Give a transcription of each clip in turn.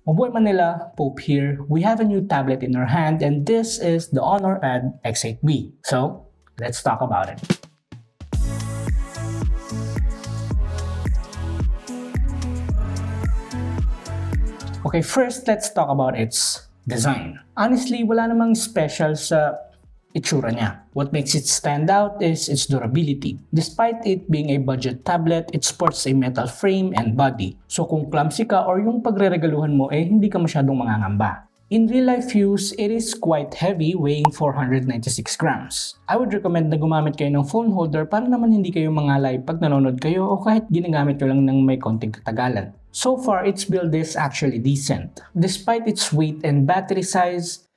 Mabuhay Manila, Pope here. We have a new tablet in our hand and this is the Honor Pad X8B. So, let's talk about it. Okay, first let's talk about its design. Honestly, wala namang special sa itsura niya. What makes it stand out is its durability. Despite it being a budget tablet, it sports a metal frame and body. So kung clumsy ka or yung pagre-regaluhan mo hindi ka masyadong mangangamba. In real-life use, it is quite heavy, weighing 496 grams. I would recommend na gumamit kayo ng phone holder para naman hindi kayo mangalay pag nanonood kayo o kahit ginagamit nyo lang ng may konting katagalan. So far, its build is actually decent. Despite its weight and battery size,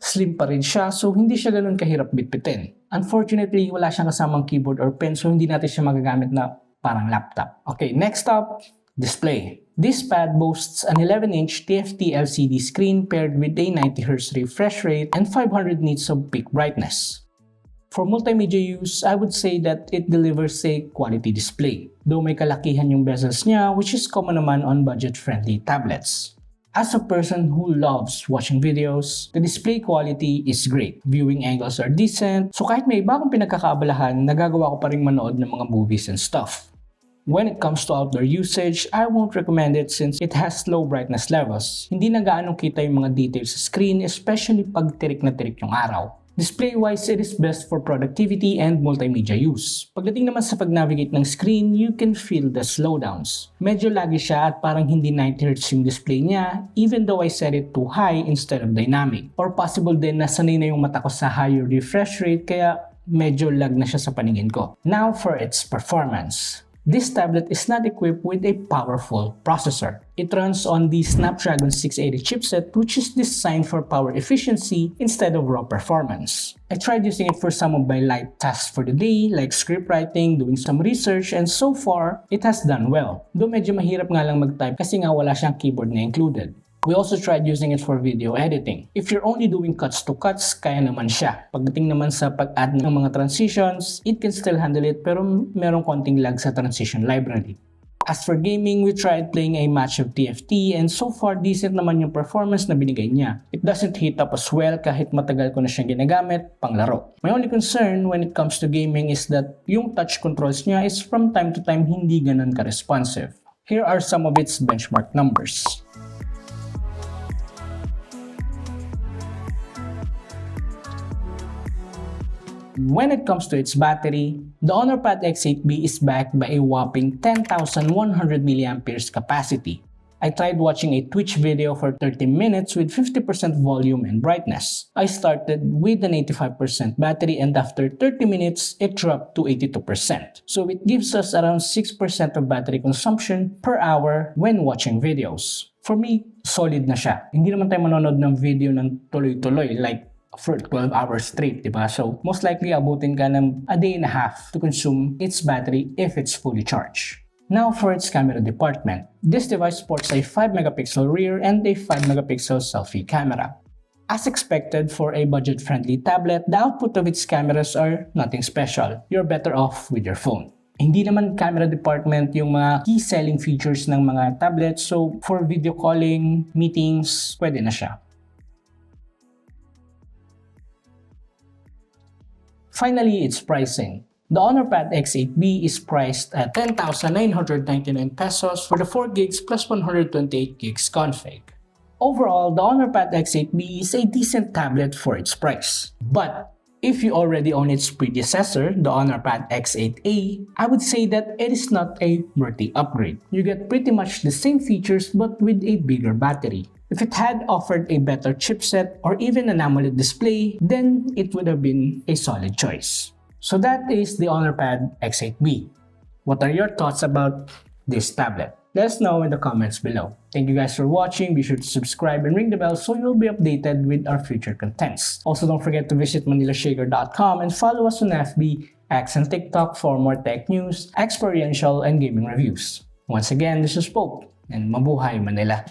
slim pa rin siya so hindi siya ganun kahirap bitbitin. Unfortunately, wala siyang kasamang keyboard or pen so hindi natin siya magagamit na parang laptop. Okay, next up, display. This pad boasts an 11-inch TFT LCD screen paired with a 90Hz refresh rate and 500 nits of peak brightness. For multimedia use, I would say that it delivers a quality display, though may kalakihan yung bezels niya which is common naman on budget-friendly tablets. As a person who loves watching videos, the display quality is great. Viewing angles are decent, so kahit may iba akong pinagkakaabalahan, nagagawa ko pa rin manood ng mga movies and stuff. When it comes to outdoor usage, I won't recommend it since it has low brightness levels. Hindi na gaano kita yung mga details sa screen, especially pag tirik na tirik yung araw. Display-wise, it is best for productivity and multimedia use. Pagdating naman sa pag-navigate ng screen, you can feel the slowdowns. Medyo laggy siya at parang hindi 90Hz yung display niya, even though I set it to high instead of dynamic. Or possible din na sanay na yung mata ko sa higher refresh rate kaya medyo lag na siya sa paningin ko. Now for its performance. This tablet is not equipped with a powerful processor. It runs on the Snapdragon 680 chipset which is designed for power efficiency instead of raw performance. I tried using it for some of my light tasks for the day like script writing, doing some research, and so far, it has done well. Though medyo mahirap nga lang mag-type kasi nga wala siyang keyboard na included. We also tried using it for video editing. If you're only doing cuts to cuts, kaya naman siya. Pagdating naman sa pag-add ng mga transitions, it can still handle it pero merong konting lag sa transition library. As for gaming, we tried playing a match of TFT and so far decent naman yung performance na binigay niya. It doesn't heat up as well kahit matagal ko na siyang ginagamit pang laro. My only concern when it comes to gaming is that yung touch controls niya is from time to time hindi ganun ka-responsive. Here are some of its benchmark numbers. When it comes to its battery, the Honor Pad X8B is backed by a whopping 10,100 mAh capacity. I tried watching a Twitch video for 30 minutes with 50% volume and brightness. I started with an 85% battery and after 30 minutes, it dropped to 82%. So it gives us around 6% of battery consumption per hour when watching videos. For me, solid na siya. Hindi naman tayo manonood ng video ng tuloy-tuloy like for 12 hours straight, diba? So, most likely, abutin ka ng a day and a half to consume its battery if it's fully charged. Now, for its camera department. This device sports a 5-megapixel rear and a 5-megapixel selfie camera. As expected for a budget-friendly tablet, the output of its cameras are nothing special. You're better off with your phone. Hindi naman camera department yung mga key selling features ng mga tablets, so for video calling, meetings, pwede na siya. Finally, its pricing. The Honor Pad X8B is priced at 10,999 pesos for the 4 gigs plus 128 gigs config. Overall, the Honor Pad X8B is a decent tablet for its price. But if you already own its predecessor, the Honor Pad X8A, I would say that it is not a worthy upgrade. You get pretty much the same features but with a bigger battery. If it had offered a better chipset or even an AMOLED display, then it would have been a solid choice. So that is the Honor Pad X8B. What are your thoughts about this tablet? Let us know in the comments below. Thank you guys for watching. Be sure to subscribe and ring the bell so you'll be updated with our future contents. Also, don't forget to visit ManilaShaker.com and follow us on FB, X, and TikTok for more tech news, experiential, and gaming reviews. Once again, this is Pope, and mabuhay Manila!